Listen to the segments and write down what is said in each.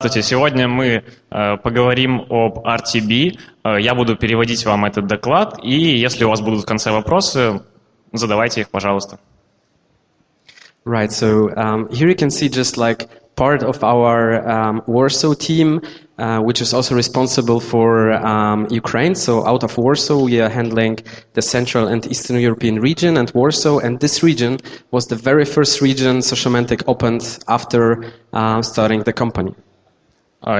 Здравствуйте. Сегодня мы поговорим об RTB. Я буду переводить вам этот доклад, и если у вас будут в конце вопросы, задавайте их, пожалуйста. Right, so here you can see just like part of our Warsaw team, which is also responsible for Ukraine. So out of Warsaw, we are handling the Central and Eastern European region and Warsaw. And this region was the very first region Sociomantic opened after starting the company.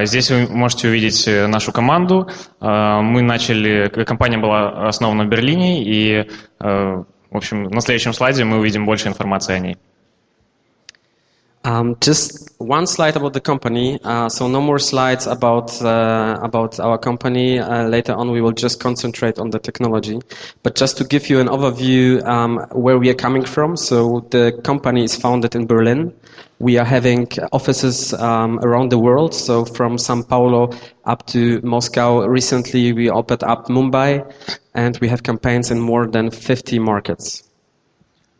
Здесь вы можете увидеть нашу команду. Компания была основана в Берлине, и, в общем, на следующем слайде мы увидим больше информации о ней. Just one slide about the company. So no more slides about our company. Later on, we will just concentrate on the technology. But just to give you an overview where we are coming from. So the company is founded in Berlin. We are having offices around the world. So from São Paulo up to Moscow. Recently, we opened up Mumbai, and we have campaigns in more than 50 markets.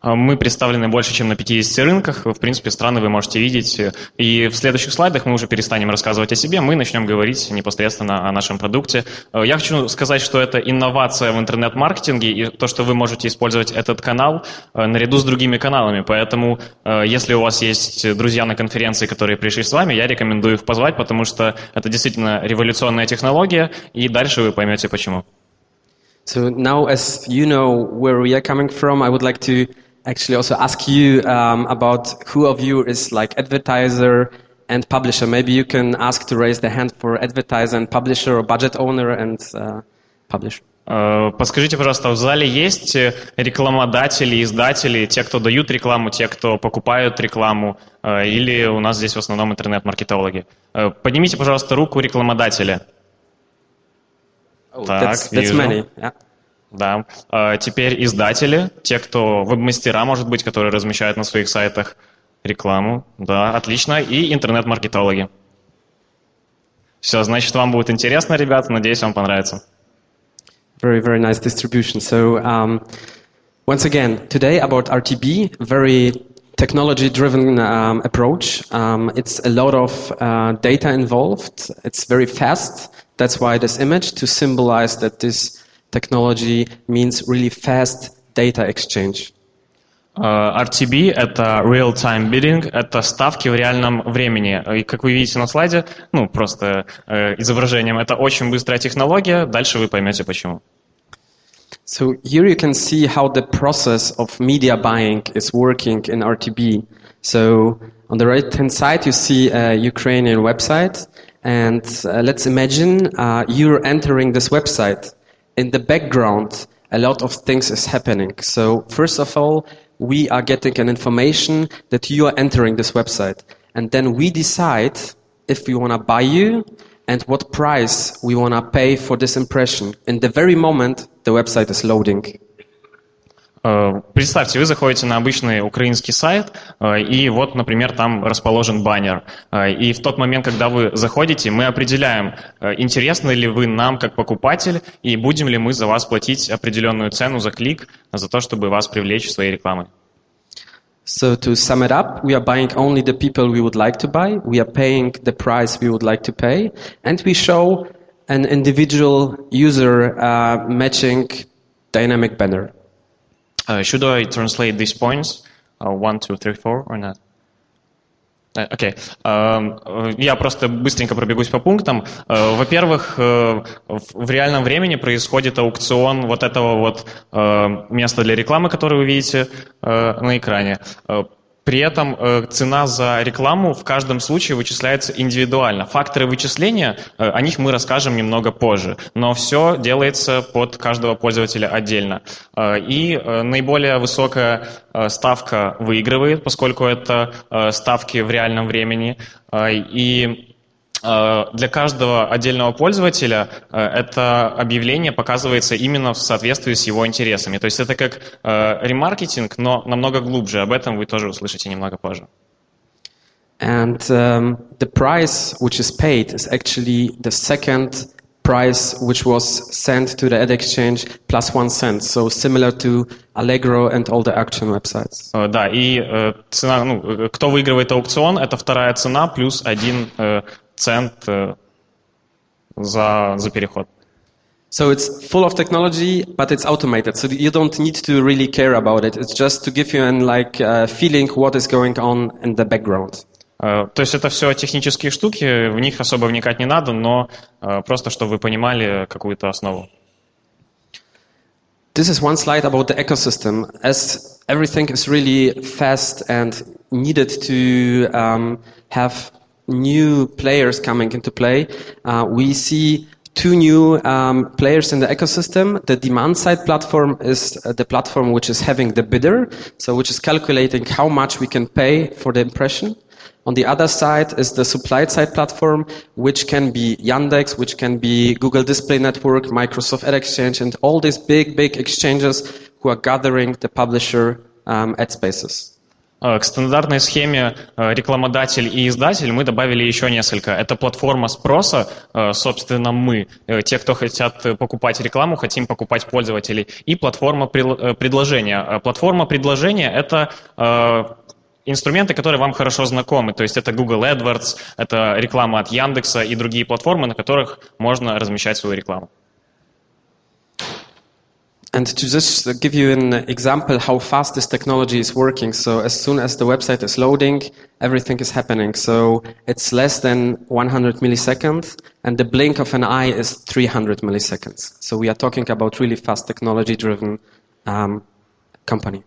Мы представлены больше, чем на 50 рынках. В принципе, страны вы можете видеть. И в следующих слайдах мы уже перестанем рассказывать о себе, мы начнем говорить непосредственно о нашем продукте. Я хочу сказать, что это инновация в интернет-маркетинге, и то, что вы можете использовать этот канал наряду с другими каналами. Поэтому, если у вас есть друзья на конференции, которые пришли с вами, я рекомендую их позвать, потому что это действительно революционная технология, и дальше вы поймете, почему. So now, as you know where we are coming from, I would like to actually also ask you about who of you is like advertiser and publisher. Maybe you can ask to raise the hand for advertiser and publisher, or budget owner and publisher. Подскажите, пожалуйста, в зале есть рекламодатели, издатели, те, кто дают рекламу, те, кто покупают рекламу, или у нас здесь в основном интернет-маркетологи? Поднимите, пожалуйста, руку рекламодателя. Oh, that's many. Yeah. Да. Теперь издатели, те, кто веб-мастера, может быть, которые размещают на своих сайтах рекламу. Да, отлично. И интернет-маркетологи. Все, значит, вам будет интересно, ребята. Надеюсь, вам понравится. Very, very nice distribution. So, once again, today about RTB, very technology-driven approach. It's a lot of data involved. It's very fast. That's why this image, to symbolize that this technology means really fast data exchange. RTB — это real-time bidding, это ставки в реальном времени. И как вы видите на слайде, просто изображением, это очень быстрая технология, дальше вы поймете почему. So here you can see how the process of media buying is working in RTB. So on the right-hand side you see a Ukrainian website, and let's imagine you're entering this website. In the background, a lot of things is happening. So first of all, we are getting an information that you are entering this website. And then we decide if we want to buy you and what price we want to pay for this impression. In the very moment, the website is loading. Представьте, вы заходите на обычный украинский сайт, и вот, например, там расположен баннер. И в тот момент, когда вы заходите, мы определяем, интересны ли вы нам как покупатель, и будем ли мы за вас платить определенную цену за клик, за то, чтобы вас привлечь своей рекламой. So to sum it up, we are buying only the people we would like to buy, we are paying the price we would like to pay, and we show an individual user matching dynamic banner. Should I translate these points? 1, 2, 3, 4 or not? Окей. Я просто быстренько пробегусь по пунктам. Во-первых, в реальном времени происходит аукцион вот этого вот места для рекламы, которое вы видите на экране. При этом цена за рекламу в каждом случае вычисляется индивидуально. Факторы вычисления, о них мы расскажем немного позже, но все делается под каждого пользователя отдельно. И наиболее высокая ставка выигрывает, поскольку это ставки в реальном времени. И для каждого отдельного пользователя это объявление показывается именно в соответствии с его интересами. То есть это как ремаркетинг, но намного глубже. Об этом вы тоже услышите немного позже. And the price which is paid is actually the second price which was sent to the ad exchange plus 1 cent. So similar to Allegro and all the auction websites. Да, и цена, кто выигрывает аукцион, это вторая цена плюс 1 цент за переход. So it's full of technology, but it's automated. So you don't need to really care about it. It's just to give you an feeling what is going on in the background. То есть это все технические штуки, в них особо вникать не надо, но просто чтобы вы понимали какую-то основу. This is one slide about the ecosystem. As everything is really fast and needed to have new players coming into play, we see two new players in the ecosystem. The demand-side platform is the platform which is having the bidder, so which is calculating how much we can pay for the impression. On the other side is the supply-side platform, which can be Yandex, which can be Google Display Network, Microsoft Ad Exchange, and all these big exchanges who are gathering the publisher ad spaces. К стандартной схеме рекламодатель и издатель мы добавили еще несколько. Это платформа спроса, собственно, мы, те, кто хотят покупать рекламу, хотим покупать пользователей, и платформа предложения. Платформа предложения – это инструменты, которые вам хорошо знакомы, то есть это Google AdWords, это реклама от Яндекса и другие платформы, на которых можно размещать свою рекламу. And to just give you an example how fast this technology is working, so as soon as the website is loading, everything is happening. So it's less than 100 milliseconds, and the blink of an eye is 300 milliseconds. So we are talking about really fast technology-driven company.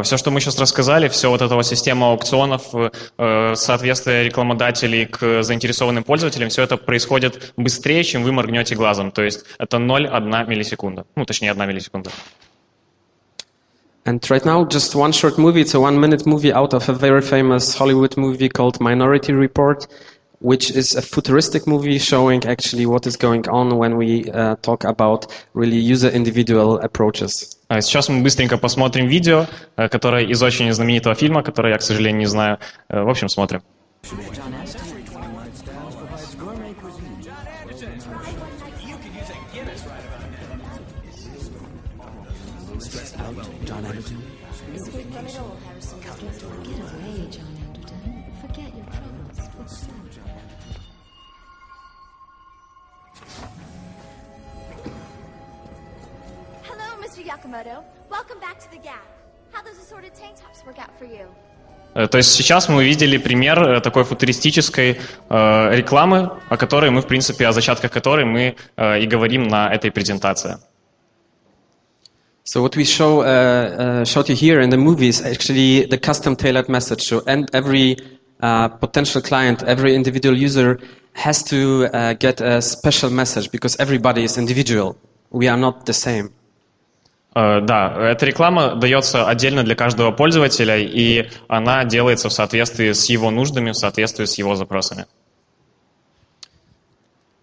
Все, что мы сейчас рассказали, все вот эта вот система аукционов, соответствие рекламодателей к заинтересованным пользователям, все это происходит быстрее, чем вы моргнете глазом. То есть это 0,1 миллисекунда. Ну, точнее, 1 миллисекунда. And right now, just one short movie. It's a 1-minute movie out of a very famous Hollywood movie called Minority Report, which is a futuristic movie showing actually what is going on when we talk about really user-individual approaches. Сейчас мы быстренько посмотрим видео, которое из очень знаменитого фильма, которое я, к сожалению, не знаю. В общем, смотрим. То есть сейчас мы увидели пример такой футуристической рекламы, о которой мы, в принципе, о зачатках которой мы и говорим на этой презентации. So what we showed you here in the movie is actually the custom-tailored message. So and every potential client, every individual user has to get a special message because everybody is individual. We are not the same. Да, эта реклама дается отдельно для каждого пользователя, и она делается в соответствии с его нуждами, в соответствии с его запросами.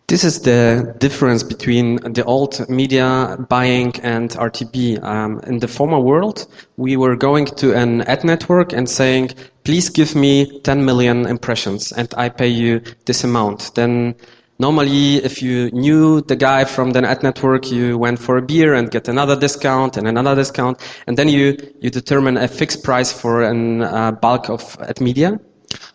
This is the difference between the old media buying and RTB. In the former world, we were going to an ad network and saying, please give me 10 million impressions and I pay you this amount. Then normally, if you knew the guy from the ad network, you went for a beer and get another discount, and then you determine a fixed price for a bulk of ad media.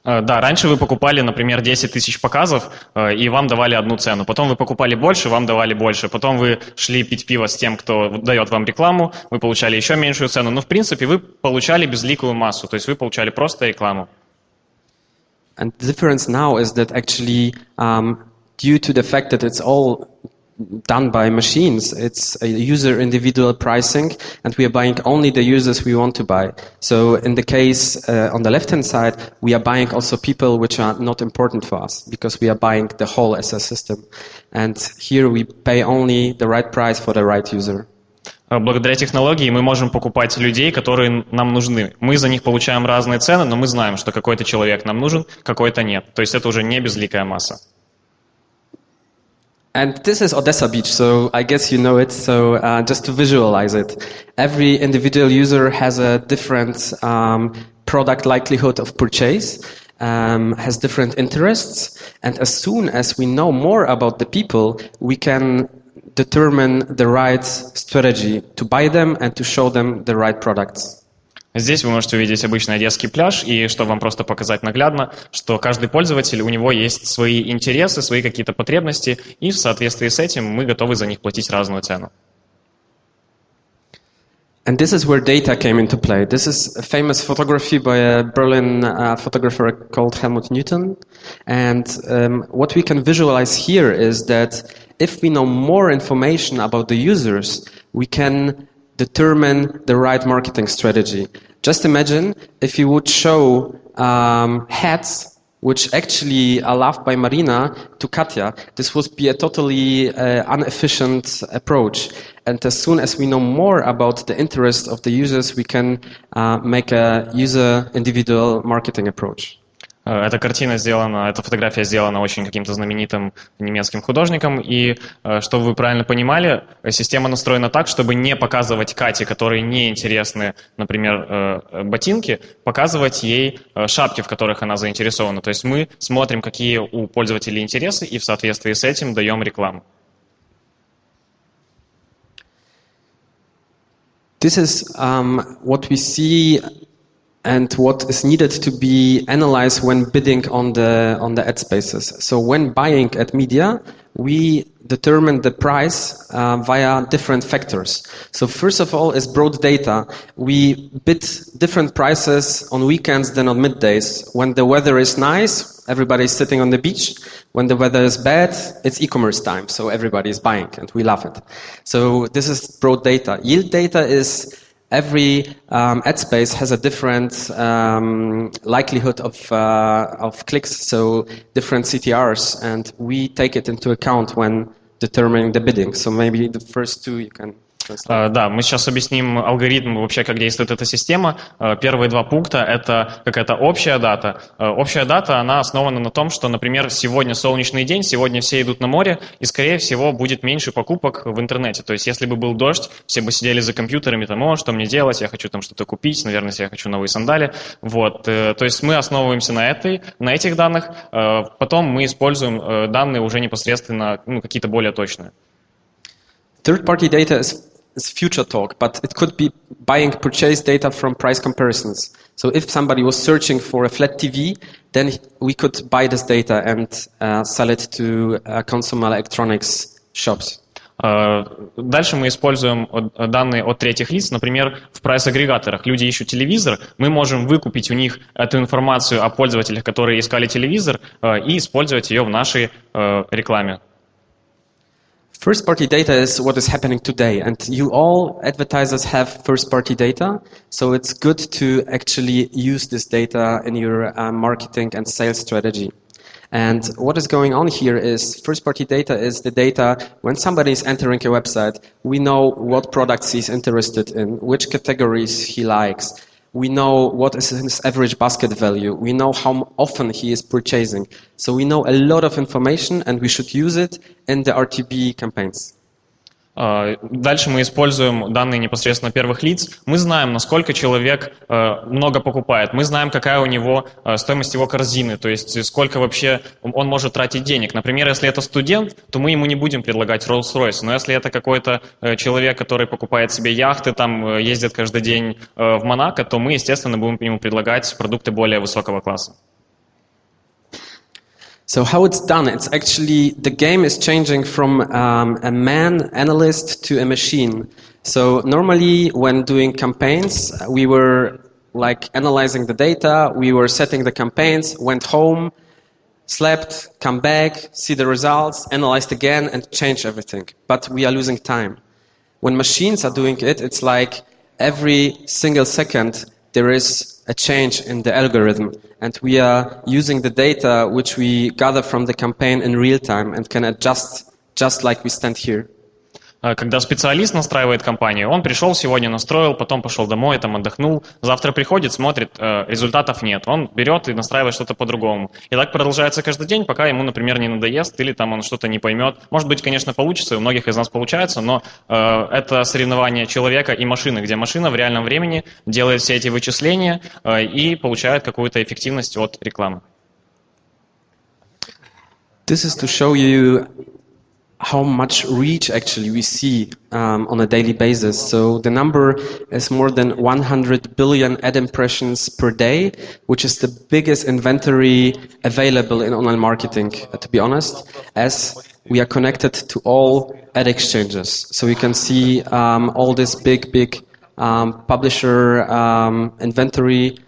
Да, раньше вы покупали, например, 10 тысяч показов, и вам давали одну цену. Потом вы покупали больше, вам давали больше. Потом вы шли пить пиво с тем, кто дает вам рекламу, вы получали еще меньшую цену. Но, в принципе, вы получали безликую массу, то есть вы получали просто рекламу. And the difference now is that actually, due to the fact that it's all done by machines, it's a user individual pricing, and we are buying only the users we want to buy. So in the case on the left-hand side, we are buying also people which are not important for us because we are buying the whole SS system. And here we pay only the right price for the right user. Благодаря технологии мы можем покупать людей, которые нам нужны. Мы за них получаем разные цены, но мы знаем, что какой-то человек нам нужен, какой-то нет. То есть это уже не безликая масса. And this is Odessa Beach, so I guess you know it. So just to visualize it, every individual user has a different product likelihood of purchase, has different interests, and as soon as we know more about the people, we can determine the right strategy to buy them and to show them the right products. Здесь вы можете увидеть обычный одесский пляж, и чтобы вам просто показать наглядно, что каждый пользователь, у него есть свои интересы, свои какие-то потребности, и в соответствии с этим мы готовы за них платить разную цену. And this is where data came into play. This is a famous photography by a Berlin photographer called Helmut Newton. And what we can visualize here is that if we know more information about the users, we can determine the right marketing strategy. Just imagine if you would show hats which actually are loved by Marina to Katya. This would be a totally inefficient approach. And as soon as we know more about the interest of the users, we can make a user individual marketing approach. Эта картина сделана, эта фотография сделана очень каким-то знаменитым немецким художником, и, чтобы вы правильно понимали, система настроена так, чтобы не показывать Кате, которые не интересны, например, ботинки, показывать ей шапки, в которых она заинтересована. То есть мы смотрим, какие у пользователей интересы, и в соответствии с этим даем рекламу. This is what we see and what is needed to be analyzed when bidding on the ad spaces. So when buying ad media, we determine the price via different factors. So first of all is broad data. We bid different prices on weekends than on middays. When the weather is nice, everybody's sitting on the beach. When the weather is bad, it's e-commerce time, so everybody is buying, and we love it. So this is broad data. Yield data is every ad space has a different likelihood of clicks, so different CTRs, and we take it into account when determining the bidding. So maybe the first two you can... Да, мы сейчас объясним алгоритм, вообще, как действует эта система. Первые два пункта – это какая-то общая дата. Общая дата, она основана на том, что, например, сегодня солнечный день, сегодня все идут на море, и, скорее всего, будет меньше покупок в интернете. То есть, если бы был дождь, все бы сидели за компьютерами, там, что мне делать, я хочу там что-то купить, наверное, я хочу новые сандали. Вот. То есть, мы основываемся на этих данных, потом мы используем данные уже непосредственно, какие-то более точные. Third-party data is future talk, but it could be buying purchase data from price comparisons. So if somebody was searching for a flat TV, then we could buy this data and sell it to consumer electronics shops. Дальше мы используем данные от третьих лиц, например, в прайс-агрегаторах. Люди ищут телевизор, мы можем выкупить у них эту информацию о пользователях, которые искали телевизор, и использовать ее в нашей рекламе. First-party data is what is happening today, and you all advertisers have first-party data, so it's good to actually use this data in your marketing and sales strategy. And what is going on here is first-party data is the data when somebody is entering a website, we know what products he's interested in, which categories he likes. We know what is his average basket value. We know how often he is purchasing. So we know a lot of information, and we should use it in the RTB campaigns. Дальше мы используем данные непосредственно первых лиц. Мы знаем, насколько человек много покупает. Мы знаем, какая у него стоимость его корзины, то есть сколько вообще он может тратить денег. Например, если это студент, то мы ему не будем предлагать Rolls-Royce. Но если это какой-то человек, который покупает себе яхты, там ездит каждый день в Монако, то мы, естественно, будем ему предлагать продукты более высокого класса. So how it's done, it's actually, the game is changing from a man analyst to a machine. So normally when doing campaigns, we were like analyzing the data, we were setting the campaigns, went home, slept, come back, see the results, analyzed again and change everything. But we are losing time. When machines are doing it, it's like every single second there is a change in the algorithm, and we are using the data which we gather from the campaign in real time and can adjust just like we stand here. Когда специалист настраивает кампанию, он пришел сегодня, настроил, потом пошел домой, там отдохнул, завтра приходит, смотрит, результатов нет. Он берет и настраивает что-то по-другому. И так продолжается каждый день, пока ему, например, не надоест или там он что-то не поймет. Может быть, конечно, получится, у многих из нас получается, но это соревнование человека и машины, где машина в реальном времени делает все эти вычисления и получает какую-то эффективность от рекламы. This is to show you how much reach actually we see on a daily basis. So the number is more than 100 billion ad impressions per day, which is the biggest inventory available in online marketing, to be honest, as we are connected to all ad exchanges. So you can see all this big publisher inventory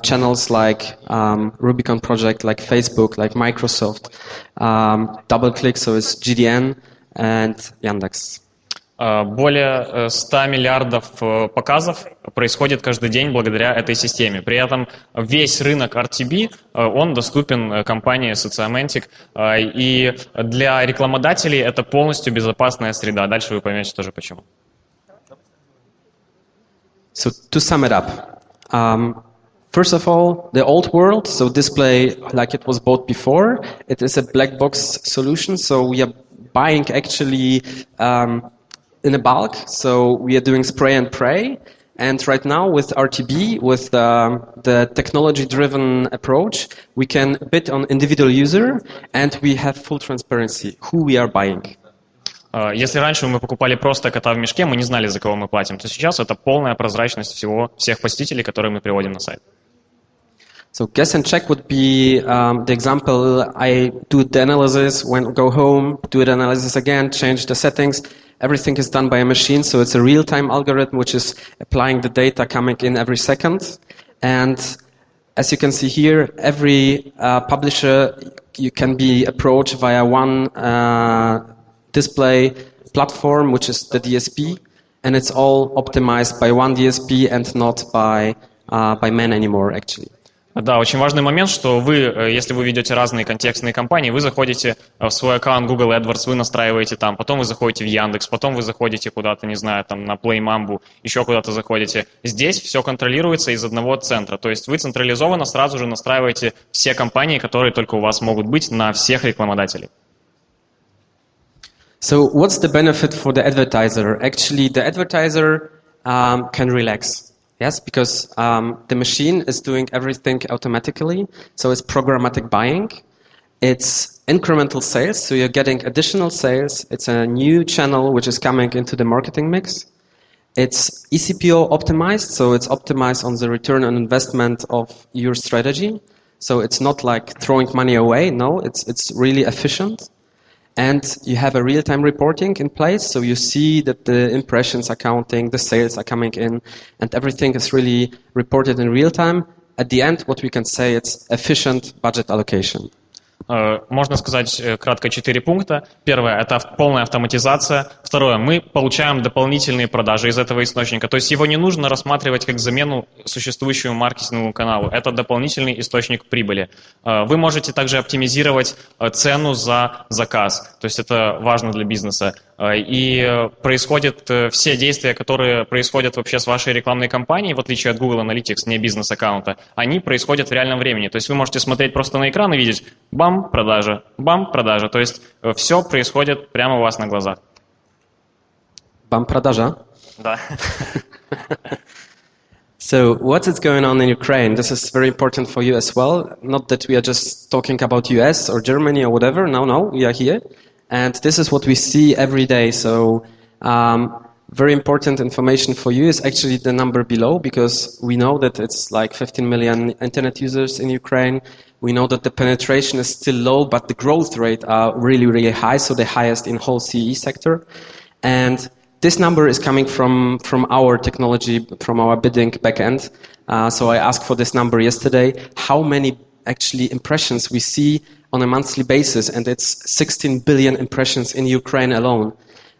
channels like Rubicon Project, like Facebook, like Microsoft, DoubleClick, so it's GDN, and Yandex. Более 100 миллиардов показов происходит каждый день благодаря этой системе. При этом весь рынок RTB, он доступен компании Sociomantic, и для рекламодателей это полностью безопасная среда. Дальше вы поймете тоже почему. So to sum it up, first of all, the old world, so display like it was bought before, it is a black box solution, so we are buying actually in a bulk, so we are doing spray and pray, and right now with RTB, with the technology-driven approach, we can bid on individual user, and we have full transparency who we are buying. Если раньше мы покупали просто кота в мешке, мы не знали, за кого мы платим, то сейчас это полная прозрачность всех посетителей, которые мы приводим на сайт. So guess and check would be the example. I do the analysis, go home, do the analysis again, change the settings. Everything is done by a machine, so it's a real-time algorithm which is applying the data coming in every second. And as you can see here, every publisher you can be approached via one display platform, which is the DSP, and it's all optimized by one DSP and not by man anymore, actually. Да, очень важный момент, что вы, если вы ведете разные контекстные кампании, вы заходите в свой аккаунт Google AdWords, вы настраиваете там, потом вы заходите в Яндекс, потом вы заходите куда-то, не знаю, там на Play Mambo, еще куда-то заходите. Здесь все контролируется из одного центра, то есть вы централизованно сразу же настраиваете все компании, которые только у вас могут быть, на всех рекламодателей. So what's the benefit for the advertiser? Actually, the advertiser can relax. Yes, because the machine is doing everything automatically, so it's programmatic buying. It's incremental sales, so you're getting additional sales. It's a new channel which is coming into the marketing mix. It's eCPO optimized, so it's optimized on the return on investment of your strategy. So it's not like throwing money away, no, it's really efficient. And you have a real-time reporting in place, so you see that the impressions are counting, the sales are coming in, and everything is really reported in real time. At the end, what we can say, it's efficient budget allocation. Можно сказать кратко 4 пункта. Первое – это полная автоматизация. Второе – мы получаем дополнительные продажи из этого источника. То есть его не нужно рассматривать как замену существующему маркетинговому каналу. Это дополнительный источник прибыли. Вы можете также оптимизировать цену за заказ. То есть это важно для бизнеса. И происходят все действия, которые происходят вообще с вашей рекламной кампанией, в отличие от Google Analytics, не бизнес-аккаунта, они происходят в реальном времени. То есть вы можете смотреть просто на экран и видеть бам, продажа, бам, продажа. То есть все происходит прямо у вас на глазах. Бам, продажа? Да. So what is going on in Ukraine? This is very important for you as well. Not that we are just talking about US or Germany or whatever. No, we are here. And this is what we see every day. So very important information for you is actually the number below, because we know that it's like 15 million internet users in Ukraine. We know that the penetration is still low, but the growth rate are really, really high, so the highest in whole CE sector. And this number is coming from our technology, from our bidding backend. So I asked for this number yesterday, how many actually impressions we see on a monthly basis, and it's 16 billion impressions in Ukraine alone,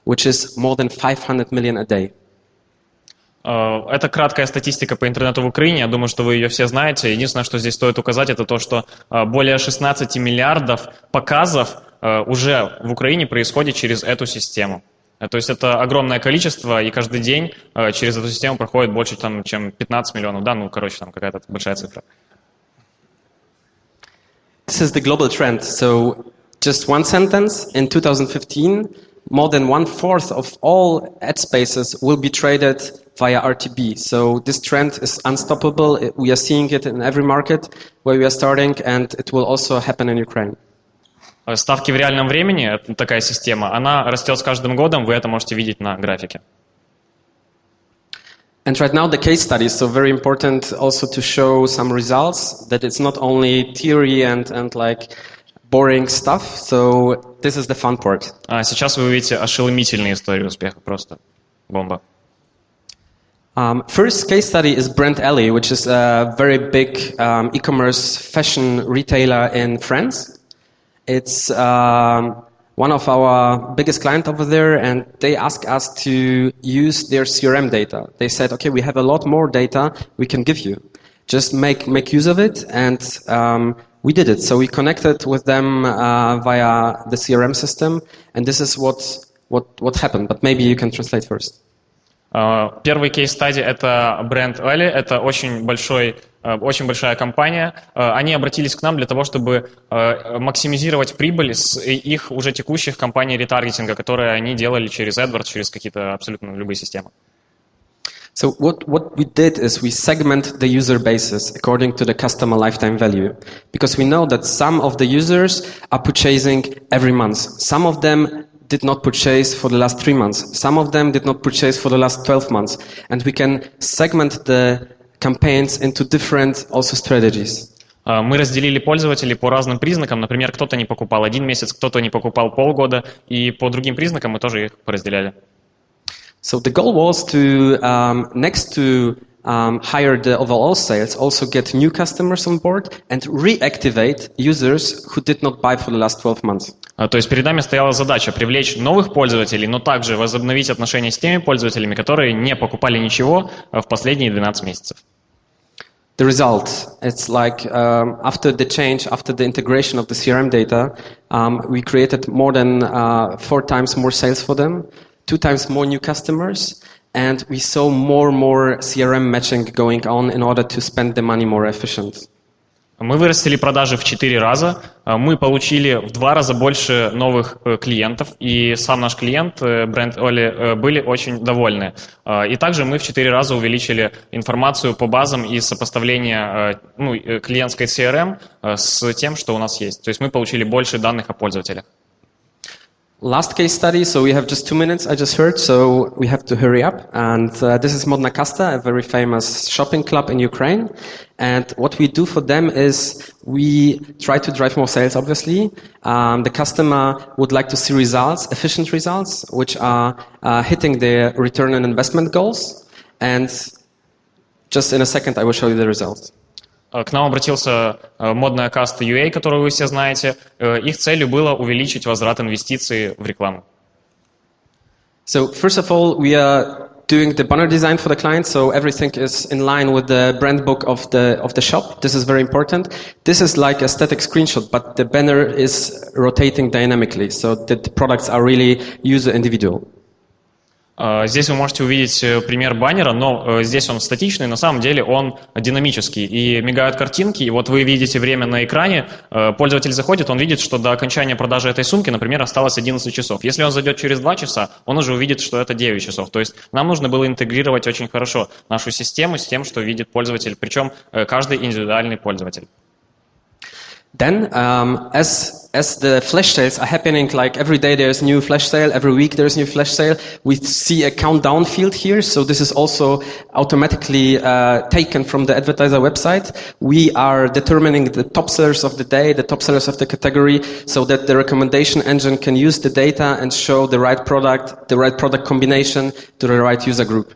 which is more than 500 million a day. Это краткая статистика по интернету в Украине. Я думаю, что вы ее все знаете. Единственное, что здесь стоит указать, это то, что более 16 миллиардов показов уже в Украине происходит через эту систему. То есть это огромное количество, и каждый день через эту систему проходит больше, чем 15 миллионов. Да, там какая-то большая цифра. This is the global trend. So just one sentence. In 2015, more than 1/4 of all ad spaces will be traded via RTB. So this trend is unstoppable. We are seeing it in every market where we are starting, and it will also happen in Ukraine. ставки в реальном времени, это такая система, она растет с каждым годом, вы это можете видеть на графике. And right now the case study is so very important also to show some results, that it's not only theory and like boring stuff, so this is the fun part. Сейчас вы увидите ошеломительные истории успеха, просто бомба. First case study is Brand Alley, which is a very big e-commerce fashion retailer in France. It's one of our biggest clients over there, and they asked us to use their CRM data. They said, okay, we have a lot more data we can give you. Just make use of it, and we did it. So we connected with them via the CRM system, and this is what happened. But maybe you can translate first. Первый кейс-стадий — это бренд Alley, это очень большая компания. Они обратились к нам для того, чтобы максимизировать прибыль с их уже текущих компаний ретаргетинга, которые они делали через AdWords, через какие-то абсолютно любые системы. So what we did is we segment the user bases according to the customer lifetime value, because we know that some of the users are purchasing every month. Some of them did not purchase for the last 3 months. Some of them did not purchase for the last 12 months. And we can segment the campaigns into different also strategies. Мы разделили пользователей по разным признакам. Например, кто-то не покупал 1 месяц, кто-то не покупал полгода. И по другим признакам мы тоже их поразделяли. So the goal was to, next to hire the overall sales, also get new customers on board and reactivate users who did not buy for the last 12 months. То есть перед нами стояла задача привлечь новых пользователей, но также возобновить отношения с теми пользователями, которые не покупали ничего в последние 12 месяцев. The result, it's like after the change, after the integration of the CRM data, we created more than 4 times more sales for them, 2 times more new customers, and we saw more CRM matching going on in order to spend the money more efficient. Мы вырастили продажи в 4 раза, мы получили в 2 раза больше новых клиентов, и сам наш клиент, бренд Alley, были очень довольны. И также мы в 4 раза увеличили информацию по базам и сопоставление клиентской CRM с тем, что у нас есть. То есть мы получили больше данных о пользователях. Last case study, so we have just 2 minutes, I just heard, so we have to hurry up. And this is ModnaKasta, a very famous shopping club in Ukraine. And what we do for them is we try to drive more sales, obviously. The customer would like to see results, efficient results, which are hitting their return on investment goals. And just in a second, I will show you the results. К нам обратился ModnaKasta.ua, которую вы все знаете. Их целью было увеличить возврат инвестиций в рекламу. So first of all, we are doing the banner design for the client, so everything is in line with the brand book of the shop. This is very important. This is like a static screenshot, but the banner is rotating dynamically, so that the products are really user individual. Здесь вы можете увидеть пример баннера, но здесь он статичный, на самом деле он динамический. И мигают картинки, и вот вы видите время на экране, пользователь заходит, он видит, что до окончания продажи этой сумки, например, осталось 11 часов. Если он зайдет через 2 часа, он уже увидит, что это 9 часов. То есть нам нужно было интегрировать очень хорошо нашу систему с тем, что видит пользователь, причем каждый индивидуальный пользователь. Then, as the flash sales are happening, like every day there's new flash sale, every week there's new flash sale, we see a countdown field here. So this is also automatically taken from the advertiser website. We are determining the top sellers of the day, the top sellers of the category, so that the recommendation engine can use the data and show the right product combination to the right user group.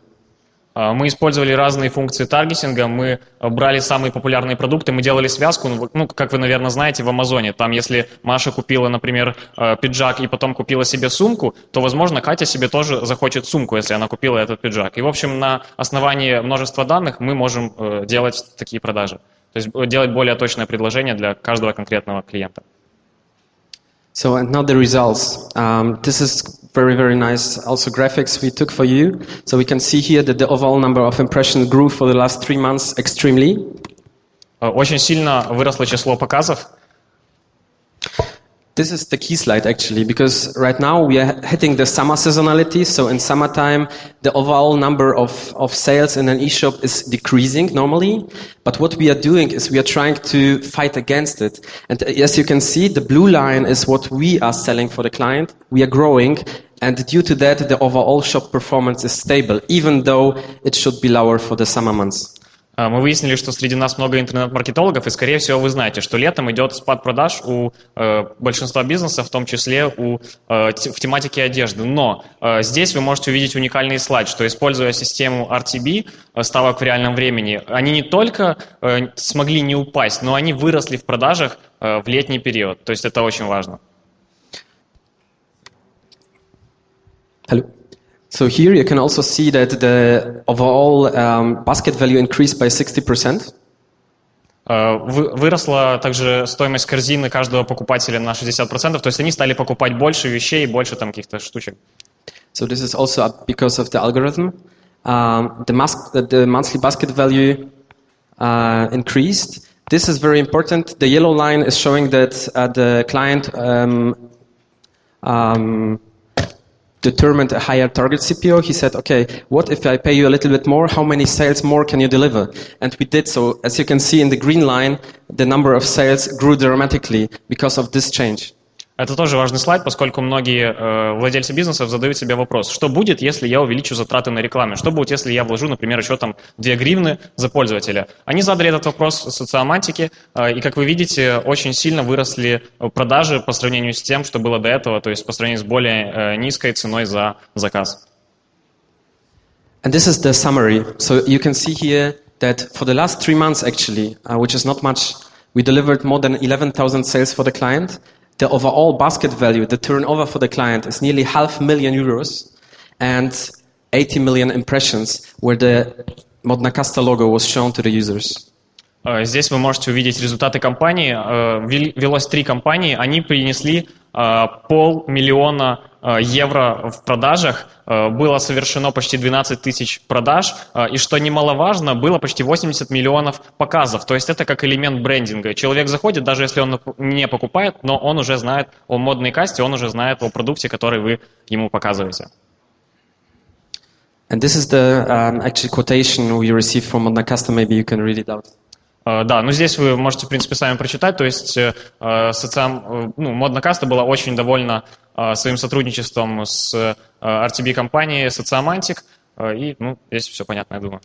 Мы использовали разные функции таргетинга, мы брали самые популярные продукты, мы делали связку, как вы, наверное, знаете, в Амазоне. Там, если Маша купила, например, пиджак и потом купила себе сумку, то, возможно, Катя себе тоже захочет сумку, если она купила этот пиджак. И, в общем, на основании множества данных мы можем делать такие продажи. То есть делать более точное предложение для каждого конкретного клиента. So, and now the results. This is very nice also graphics we took for you. So we can see here that the overall number of impressions grew for the last 3 months extremely. Очень сильно выросло число показов. This is the key slide actually, because right now we are hitting the summer seasonality. So in summertime, the overall number of sales in an e-shop is decreasing normally. But what we are doing is we are trying to fight against it. And as you can see, the blue line is what we are selling for the client. We are growing. And due to that, the overall shop performance is stable, even though it should be lower for the summer months. Мы выяснили, что среди нас много интернет-маркетологов, и, скорее всего, вы знаете, что летом идет спад продаж у большинства бизнесов, в том числе в тематике одежды. Но здесь вы можете увидеть уникальный слайд, что, используя систему RTB, ставок в реальном времени, они не только смогли не упасть, но они выросли в продажах в летний период. То есть это очень важно. Hello. So here you can also see that the overall basket value increased by 60%. Выросла также стоимость корзины каждого покупателя на 60%, то есть они стали покупать больше вещей, больше там каких-то штучек. So this is also because of the algorithm. The monthly basket value increased. This is very important. The yellow line is showing that the client determined a higher target CPO. He said, okay, what if I pay you a little bit more? How many sales more can you deliver? And we did so. As you can see in the green line, the number of sales grew dramatically because of this change. Это тоже важный слайд, поскольку многие владельцы бизнесов задают себе вопрос, что будет, если я увеличу затраты на рекламу? Что будет, если я вложу, например, еще там 2 гривны за пользователя? Они задали этот вопрос в Sociomantic, и, как вы видите, очень сильно выросли продажи по сравнению с тем, что было до этого, то есть по сравнению с более низкой ценой за заказ. And this is the summary. So you can see here that for the last 3 months, actually, which is not much, we delivered more than 11,000 sales for the client. The overall basket value, the turnover for the client, is nearly €500,000 and 80 million impressions where the ModnaKasta logo was shown to the users. Здесь вы можете увидеть результаты компании. Велось 3 компании, они принесли €500 000 евро в продажах, было совершено почти 12 тысяч продаж, и, что немаловажно, было почти 80 миллионов показов. То есть это как элемент брендинга. Человек заходит, даже если он не покупает, но он уже знает о модной касте, он уже знает о продукте, который вы ему показываете. And this is the actual quotation we received from ModnaKasta. Maybe you can read it out. Да, ну здесь вы можете, в принципе, сами прочитать. То есть ModnaKasta была очень довольна своим сотрудничеством с RTB-компанией Sociomantic. И здесь все понятно, я думаю.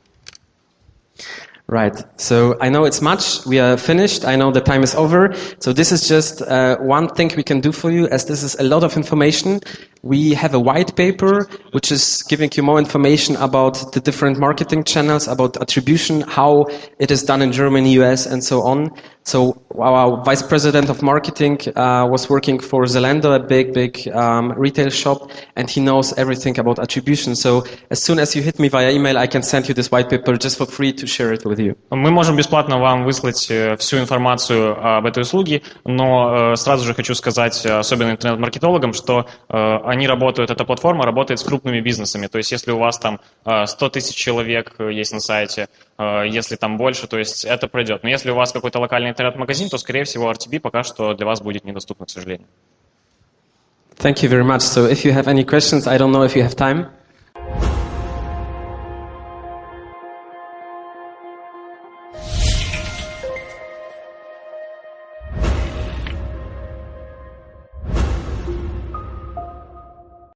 Right. So I know it's much. We are finished. I know the time is over. So this is just one thing we can do for you, as this is a lot of information. We have a white paper which is giving you more information about the different marketing channels, about attribution, how it is done in Germany, US, and so on. So our vice president of marketing was working for Zalando, a big retail shop, and he knows everything about attribution. So as soon as you hit me via email, I can send you this white paper just for free to share it with you. Мы можем бесплатно вам выслать всю информацию об этой услуге, но сразу же хочу сказать, особенно интернет-маркетологам, что они работают, эта платформа работает с крупными бизнесами. То есть если у вас там 100 тысяч человек есть на сайте, если там больше, то есть это пройдет. Но если у вас какой-то локальный интернет-магазин, то, скорее всего, RTB пока что для вас будет недоступно, к сожалению. Thank you very much. So if you have any questions, I don't know if you have time.